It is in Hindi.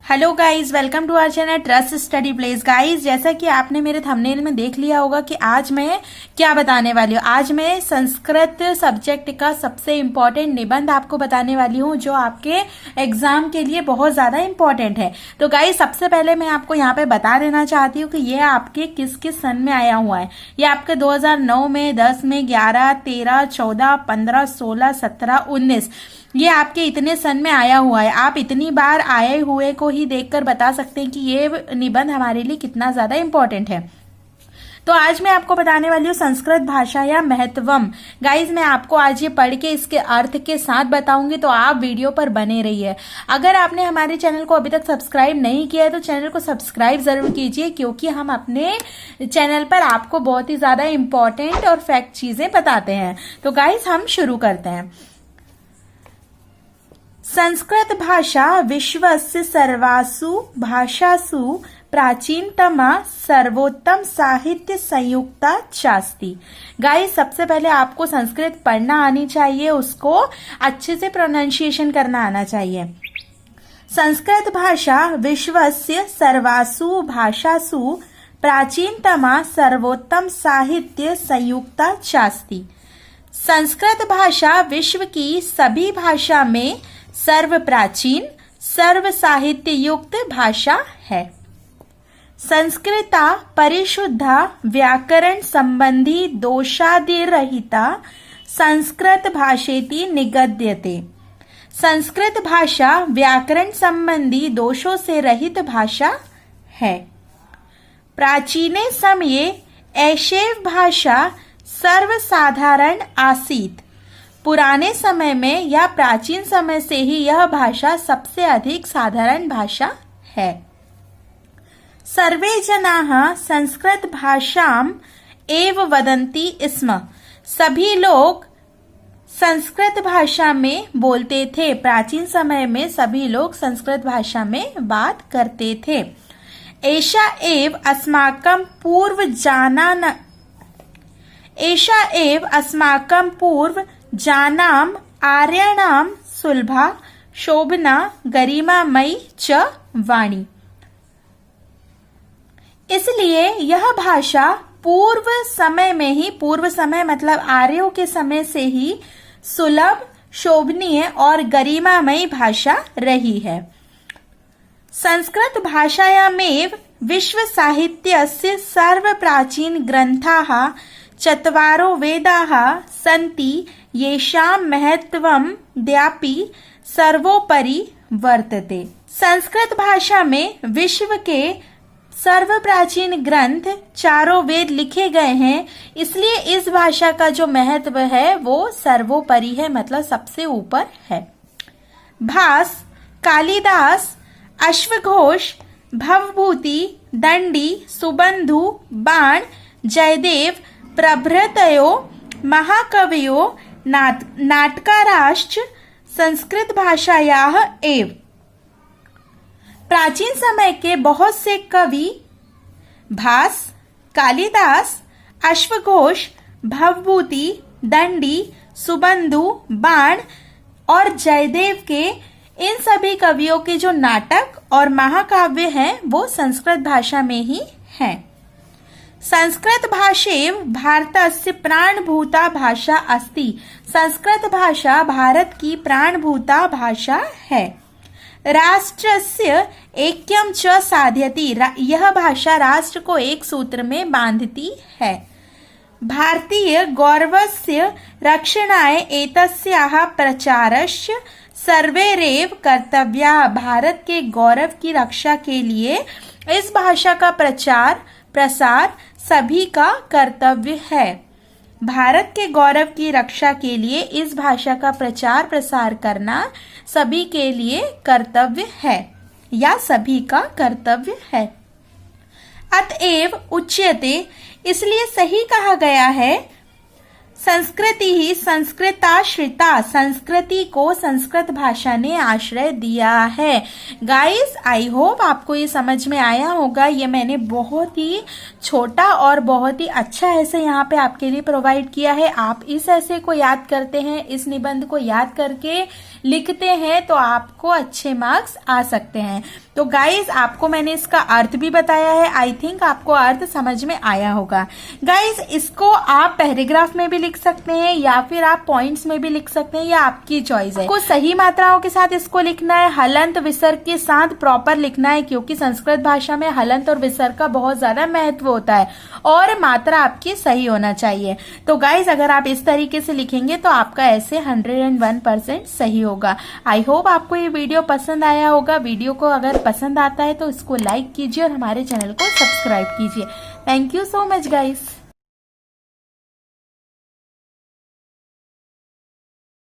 Hello guys, welcome to our channel trust study place. Guys, जैसा कि आपने मेरे थंबनेल में देख लिया होगा कि आज मैं क्या बताने वाली हूँ। आज मैं संस्कृत सब्जेक्ट का सबसे इम्पोर्टेंट निबंध आपको बताने वाली हूँ, जो आपके एग्जाम के लिए बहुत ज्यादा इम्पोर्टेंट है। तो गाइस, सबसे पहले मैं आपको यहाँ पे बता देना चाहती हूँ कि ये आपके किस किस सन में आया हुआ है। ये आपके 2009 में, 10 में, 11, 13, 14, 15, 16, 17, 19 ये आपके इतने सन में आया हुआ है। आप इतनी बार आए हुए को ही देखकर बता सकते हैं कि ये निबंध हमारे लिए कितना ज्यादा इम्पोर्टेंट है। तो आज मैं आपको बताने वाली हूँ संस्कृत भाषा या महत्वम। गाइज, मैं आपको आज ये पढ़ के इसके अर्थ के साथ बताऊंगी, तो आप वीडियो पर बने रहिए। अगर आपने हमारे चैनल को अभी तक सब्सक्राइब नहीं किया है तो चैनल को सब्सक्राइब जरूर कीजिए, क्योंकि हम अपने चैनल पर आपको बहुत ही ज्यादा इम्पोर्टेंट और फैक्ट चीजें बताते हैं। तो गाइज, हम शुरू करते हैं। संस्कृत भाषा विश्वस्य सर्वासु भाषासु प्राचीनतमा सर्वोत्तम साहित्य संयुक्ता चास्ति। गाइस, सबसे पहले आपको संस्कृत पढ़ना आनी चाहिए, उसको अच्छे से प्रोनाउंसिएशन करना आना चाहिए। संस्कृत भाषा विश्वस्य सर्वासु भाषासु प्राचीनतमा सर्वोत्तम साहित्य संयुक्ता चास्ति। संस्कृत भाषा विश्व की सभी भाषा में सर्व प्राचीन, सर्व साहित्य युक्त भाषा है। संस्कृता परिशुद्धा व्याकरण संबंधी दोषादिरहिता संस्कृत भाषेति निगद्यते। संस्कृत भाषा व्याकरण संबंधी दोषों से रहित भाषा है। प्राचीने समये एषैव भाषा सर्वसाधारण आसीत्। पुराने समय में या प्राचीन समय से ही यह भाषा सबसे अधिक साधारण भाषा है। सर्वे जनाः संस्कृत भाषाम एव वदन्ति स्म। सभी लोग संस्कृत भाषा में बोलते थे। प्राचीन समय में सभी लोग संस्कृत भाषा में बात करते थे। एषा एव अस्माकं पूर्व जानाम आर्याणाम सुलभा शोभना गरिमामयी च वाणी। इसलिए यह भाषा पूर्व समय में ही, पूर्व समय मतलब आर्यों के समय से ही सुलभ, शोभनीय और गरिमामयी भाषा रही है। संस्कृत भाषायामेव विश्व साहित्यस्य सर्व प्राचीन ग्रंथाः चत्वारो वेदाः सन्ति येषां महत्वं द्यापि सर्वोपरि वर्तते। संस्कृत भाषा में विश्व के सर्व प्राचीन ग्रंथ चारों वेद लिखे गए हैं, इसलिए इस भाषा का जो महत्व है वो सर्वोपरि है, मतलब सबसे ऊपर है। भास, कालिदास, अश्वघोष, भवभूति, दंडी, सुबंधु, बाण, जयदेव प्रभृतयो महाकवियो नाटकाराश्च संस्कृत भाषायाः एव। प्राचीन समय के बहुत से कवि भास, कालिदास, अश्वघोष, भवभूति, दंडी, सुबंधु, बाण और जयदेव के, इन सभी कवियों के जो नाटक और महाकाव्य हैं वो संस्कृत भाषा में ही हैं। संस्कृत भाषेव भारतस्य प्राणभूता भाषा अस्ति। संस्कृत भाषा भारत की प्राणभूता भाषा है। राष्ट्रस्य ऐक्यं च साधयति। यह भाषा राष्ट्र को एक सूत्र में बांधती है। भारतीय गौरवस्य रक्षणाय एतस्याः प्रचारस्य सर्वैरेव कर्तव्याः। भारत के गौरव की रक्षा के लिए इस भाषा का प्रचार प्रसार सभी का कर्तव्य है। भारत के गौरव की रक्षा के लिए इस भाषा का प्रचार प्रसार करना सभी के लिए कर्तव्य है या सभी का कर्तव्य है। अतएव उच्यते, इसलिए सही कहा गया है, संस्कृति ही संस्कृताश्रिता, संस्कृति को संस्कृत भाषा ने आश्रय दिया है। गाइस आई होप आपको ये समझ में आया होगा। ये मैंने बहुत ही छोटा और बहुत ही अच्छा ऐसे यहाँ पे आपके लिए प्रोवाइड किया है। आप इस ऐसे को याद करते हैं, इस निबंध को याद करके लिखते हैं तो आपको अच्छे मार्क्स आ सकते हैं। तो गाइस आपको मैंने इसका अर्थ भी बताया है। आई थिंक आपको अर्थ समझ में आया होगा। गाइस इसको आप पैराग्राफ में भी लिख सकते हैं या फिर आप पॉइंट्स में भी लिख सकते हैं, या आपकी चॉइस है। आपको सही मात्राओं के साथ इसको लिखना है, हलंत विसर्ग के साथ प्रॉपर लिखना है, क्योंकि संस्कृत भाषा में हलंत और विसर्ग का बहुत ज्यादा महत्व होता है और मात्रा आपकी सही होना चाहिए। तो गाइस अगर आप इस तरीके से लिखेंगे तो आपका ऐसे 101% सही होगा। आई होप आपको ये वीडियो पसंद आया होगा। वीडियो को अगर पसंद आता है तो इसको लाइक कीजिए और हमारे चैनल को सब्सक्राइब कीजिए। Thank you so much guys.